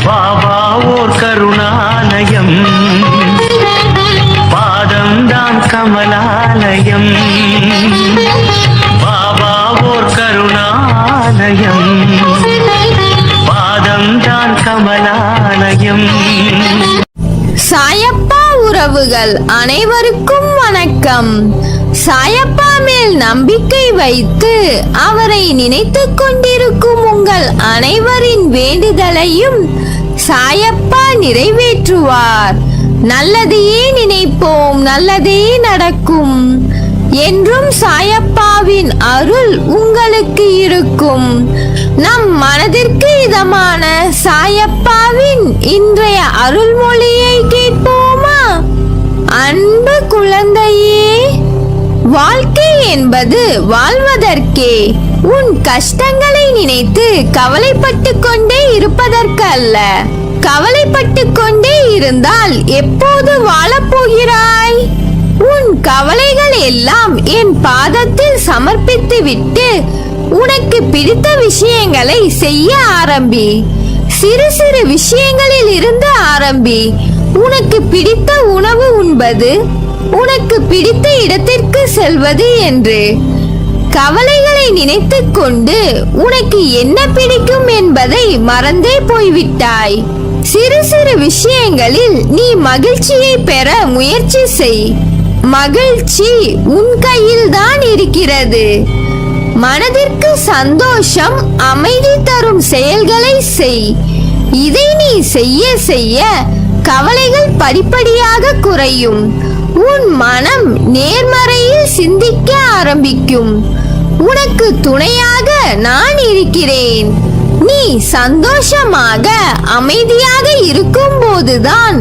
பாபா ஓர் கருணாலயம், பாதம்தான் கமலாலயம். பாபா ஓர் கருணாலயம், பாதம்தான் கமலாலயம். சாயப்பா உறவுகள் அனைவருக்கும் வணக்கம். சாயப்பா மேல் நம்பிக்கை வைத்து அவரை நினைத்துக் கொண்டிருக்கும் உங்கள் அனைவரின் வேண்டுதலையும் சாயப்பா நிறைவேற்றுவார். நல்லதையே நினைப்போம், நல்லதே நடக்கும் என்றும் சாயப்பாவின் அருள் உங்களுக்கு இருக்கும். நம் மனதிற்கு இதமான சாயப்பாவின் இன்றைய அருள்மொழியை கேட்போமா? அன்பு குழந்தையே, வாழ்க்கை என்பது வாழ்வதற்கே. உன் கஷ்டங்களை நினைத்து கவலைப்பட்டு கொண்டே இருப்பதற்கு அல்ல. கவலைப்பட்டு கொண்டே இருந்தால் எப்போது வாழப்போகிறாய்? உன் கவலைகள் எல்லாம் என் பாதத்தில் சமர்ப்பித்து விட்டு உனக்கு பிடித்த விஷயங்களை செய்ய ஆரம்பி. சிறு சிறு விஷயங்களில் இருந்து ஆரம்பி. உனக்கு பிடித்த உணவு உண்பது, உனக்கு பிடித்த இடத்திற்கு செல்வது என்று. கவலைகளை நினைத்துக் கொண்டு உனக்கு என்ன பிடிக்கும் என்பதை மறந்தே போய்விட்டாய். சிறு சிறு விஷயங்களில் நீ மகிழ்ச்சியை பெற முயற்சி செய். மகிழ்ச்சி உன் கையில் தான் இருக்கிறது. மனதிற்கு சந்தோஷம், அமைதி தரும் செயல்களை செய். இதை நீ செய்ய செய்ய கவலைகள் படிப்படியாக குறையும். உன் மனம் நேர்மறையில் சிந்திக்க ஆரம்பிக்கும். உனக்கு துணையாக நான் இருக்கிறேன். நீ சந்தோஷமாக அமைதியாக இருக்கும் போதுதான்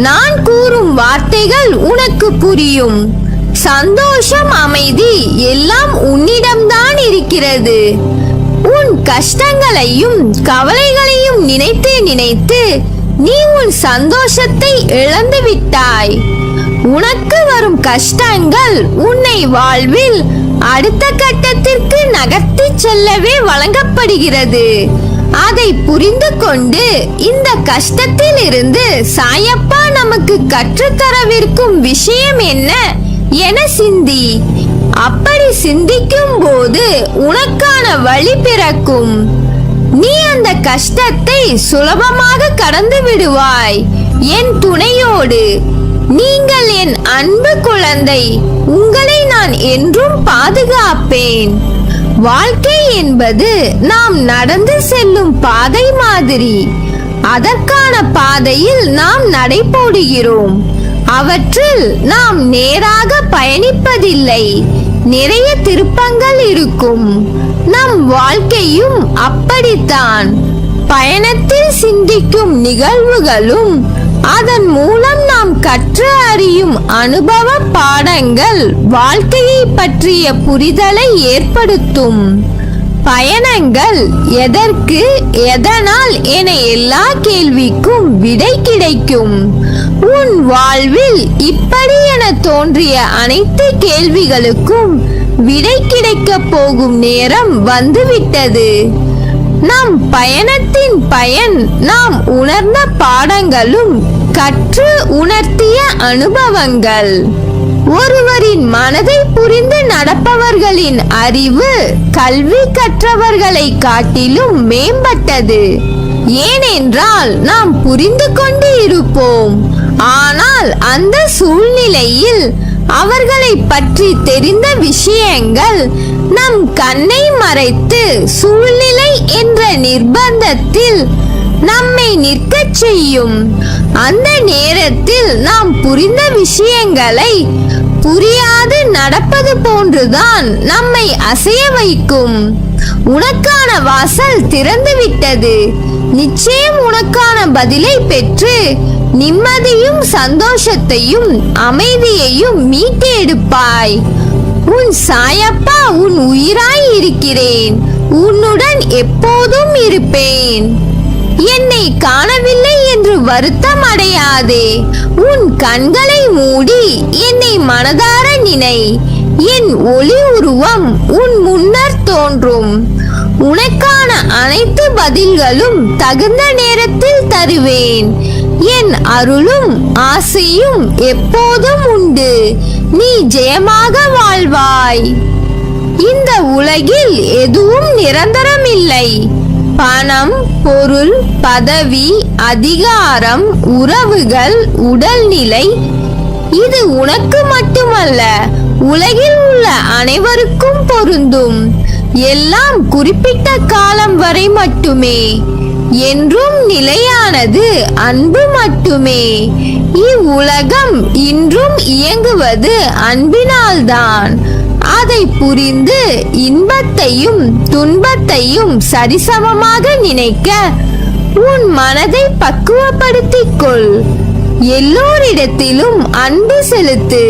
நான் கூறும் வார்த்தைகள் உனக்கு புரியும். சந்தோஷம், அமைதி எல்லாம் உன்னிடம்தான் இருக்கிறது. உன் கஷ்டங்களையும் கவலைகளையும் நினைத்து நினைத்து நீ உன் சந்தோஷத்தை இழந்து விட்டாய். உனக்கு வரும் கஷ்டங்கள் உன்னை வாழ்வில் அடுத்த கட்டத்திற்கு நகர்த்தி செல்லவே வழங்கப்படுகிறது. அதை புரிந்து கொண்டு இந்த கஷ்டத்தில் இருந்து சாயப்பா நமக்கு கற்றுத்தரவிருக்கும் விஷயம் என்ன என சிந்தி. அப்படி சிந்திக்கும் போது உனக்கான வழி பிறக்கும். நீ அந்த கஷ்டத்தை சுலபமாக கடந்து விடுவாய் என் துணையோடு. நீங்கள் என் அன்பு குழந்தை, உங்களை நான் என்றும் பாதுகாப்பேன். வாழ்க்கை என்பது நாம் நடந்து செல்லும் பாதை மாதிரி. அதற்கான பாதையில் நாம் நடைபோடுகிறோம். அவற்றில் நாம் நேராக பயணிப்பதில்லை. நிறைய திருப்பங்கள் இருக்கும். நம் வாழ்க்கையும் அப்படித்தான். பயணத்தில் சிந்திக்கும் நிகழ்வுகளும் அதன் மூலம் நாம் கற்று அறியும் அனுபவ பாடங்கள் வாழ்க்கையை பற்றிய புரிதலை ஏற்படுத்தும். பயணங்கள் எதற்கு, எதனால் என எல்லா கேள்விக்கும் விடை கிடைக்கும். உன் வாழ்வில் இப்படி என தோன்றிய அனைத்து கேள்விகளுக்கும் விடை கிடைக்கப் போகும் நேரம் வந்துவிட்டது. நம் பயணத்தின் பயன் நாம் உணர்ந்த பாடங்களும் கற்று உணர்த்திய அனுபவங்கள். ஒருவரின் மனதை புரிந்து நடப்பவர்களின் அறிவு கல்வி கற்றவர்களை காட்டிலும் மேம்பட்டது. ஏனென்றால் நாம் புரிந்து கொண்டு இருப்போம். ஆனால் அந்த சூழ்நிலையில் அவர்களை பற்றி தெரிந்த விஷயங்கள் நம் கண்ணை மறைத்து சூழ்நிலை என்ற நிர்பந்தத்தில் நம்மை நிற்கச் செய்யும். அந்த நேரத்தில் நாம் புரிந்த விஷயங்களை புரியாது நடப்பது போன்றுதான் நம்மை அசைய வைக்கும். உனக்கான வாசல் திறந்து விட்டது. நிச்சயம் உனக்கான பதிலை பெற்று நிம்மதியும் சந்தோஷத்தையும் அமைதியையும் மீட்டு எடுப்பாய். உன் சாயப்பா உன் உயிராய் இருக்கிறேன். உன்னுடன் எப்போதும் இருப்பேன். என்னை காணவில்லை என்று வருத்தம் அடையாதே. உன் கண்களை மூடி என்னை மனதார நினை. என் ஒளி உருவம் உன் முன்னர் தோன்றும். உனக்கான அனைத்து பதில்களும் தகுந்த நேரத்தில் தருவேன். என் அருளும் ஆசையும் எப்போதும் உண்டு. நீ ஜெயமாக வாழ்வாய். இந்த உலகில் எதுவும் நிரந்தரமில்லை. பணம், பொருள், பதவி, அதிகாரம், உறவுகள், உடல்நிலை, இது உனக்கு மட்டுமல்ல, உலகில் உள்ள அனைவருக்கும் பொருந்தும். எல்லாம் குறிப்பிட்ட காலம் வரை மட்டுமே. என்றும் நிலையானது அன்பு மட்டுமே. இவ்வுலகம் இன்றும் இயங்குவது அன்பினால்தான். அதை புரிந்து இன்பத்தையும் துன்பத்தையும் சரிசமமாக நினைக்க உன் மனதை பக்குவப்படுத்திக் கொள். எல்லோரிடத்திலும் அன்பு செலுத்து.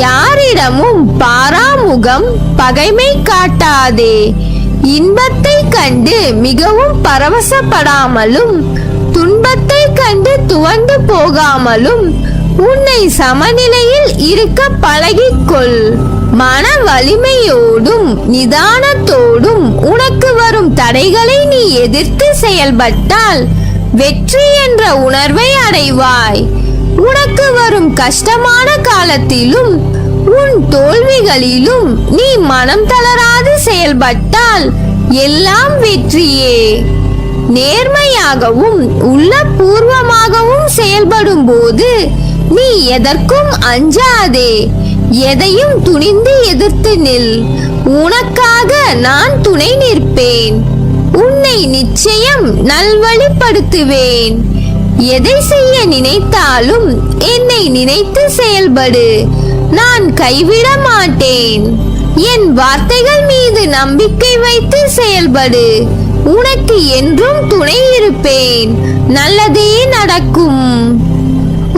யாரிடமும் பாராமுகம், பகைமை காட்டாதே. இன்பத்தை கண்டு மிகவும் பரவசப்படாமலும் துன்பத்தை கண்டு துவண்டு போகாமலும் உன்னை சமநிலையில் இருக்க பழகிக்கொள். மன வலிமையோடும் நிதானத்தோடும் உனக்கு வரும் தடைகளை நீ எதிர்த்து செயல்பட்டால் வெற்றி என்ற உணர்வை அடைவாய். உனக்கு வரும் கஷ்டமான காலத்திலும் உன் தோல்விகளிலும் நீ மனம் தளராது செயல்பட்டால் எல்லாம் வெற்றியே. நேர்மையாகவும் உள்ளபூர்வமாகவும் செயல்படும் போது நீ எதற்கும் அஞ்சாதே. எதையும் துணிந்து எதிர்த்து நில். உனக்காக நான் துணை நிற்பேன். உன்னை நிச்சயம் நல்வழிப்படுத்துவேன். எதை செய்ய நினைத்தாலும் என்னை நினைத்து செயல்படு. நான் கைவிட மாட்டேன். என் வார்த்தைகள் மீது நம்பிக்கை வைத்து செயல்படு. உனக்கு என்றும் துணை இருப்பேன். நல்லதே நடக்கும்.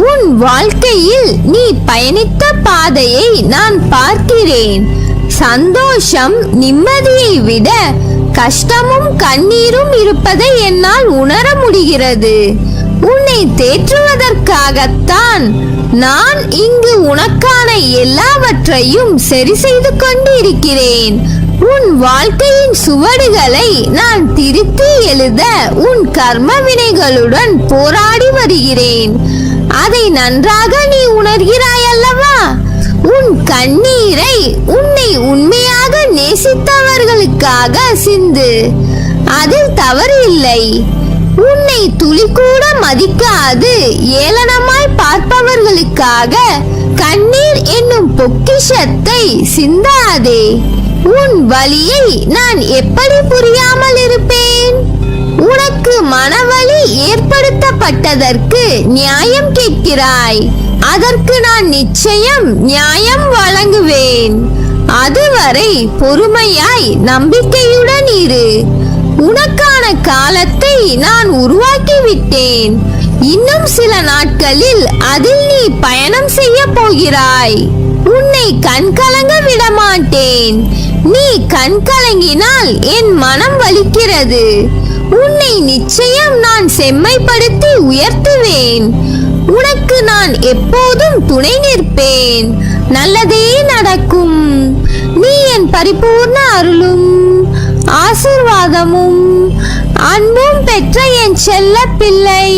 உன் வாழ்க்கையில் நீ பயணித்த பாதையை நான் பார்க்கிறேன். சந்தோஷம், நிம்மதியை விட கஷ்டமும் கண்ணீரும் இருப்பதை என்னால் உணர முடிகிறது. உன்னை தேற்றுவதற்காகத்தான் நான் இங்கு உனக்கான எல்லாவற்றையும் சரி செய்து கொண்டு இருக்கிறேன். உன் வாழ்க்கையின் சுவடுகளை நான் திருத்தி எழுத உன் கர்ம வினைகளுடன் போராடி வருகிறேன். அதை நன்றாக நீ உணர்கிறாய் அல்லவா? உன் கண்ணீரை உன்னை உண்மையாக நேசித்தவர்களுக்காக சிந்து. அதில் தவறு இல்லை. உன்னை துளி கூட மதிக்காது ஏளனமாய் பார்ப்பவர்களுக்காக கண்ணீர் என்னும் பொக்கிஷத்தை சிந்தாதே. உன் வலியை நான் எப்படி புரியாமல் இருப்பேன்? உனக்கு மனவலி ஏற்படுத்தப்பட்டதற்கு நியாயம் கேட்கிறாய். அதற்கு நான் நிச்சயம் நியாயம் வழங்குவேன். அதுவரை பொறுமையாய் நம்பிக்கையுடன் இரு. உனக்கான காலத்தை நான் உருவாக்கி விட்டேன். இன்னும் சில நாட்களில் அதில் நீ பயணம் செய்ய போகிறாய். உன்னை கண்கலங்க விட மாட்டேன். நீ கண்கலங்கினால் என் மனம் வலிக்கிறது. உன்னை நிச்சயம் நான் செம்மைப்படுத்தி உயர்த்துவேன். உனக்கு நான் எப்போதும் துணை நிற்பேன். நல்லதே நடக்கும். நீ என் பரிபூர்ண அருளும் ஆசீர்வாதமும் அன்பும் பெற்ற என் செல்ல பிள்ளை.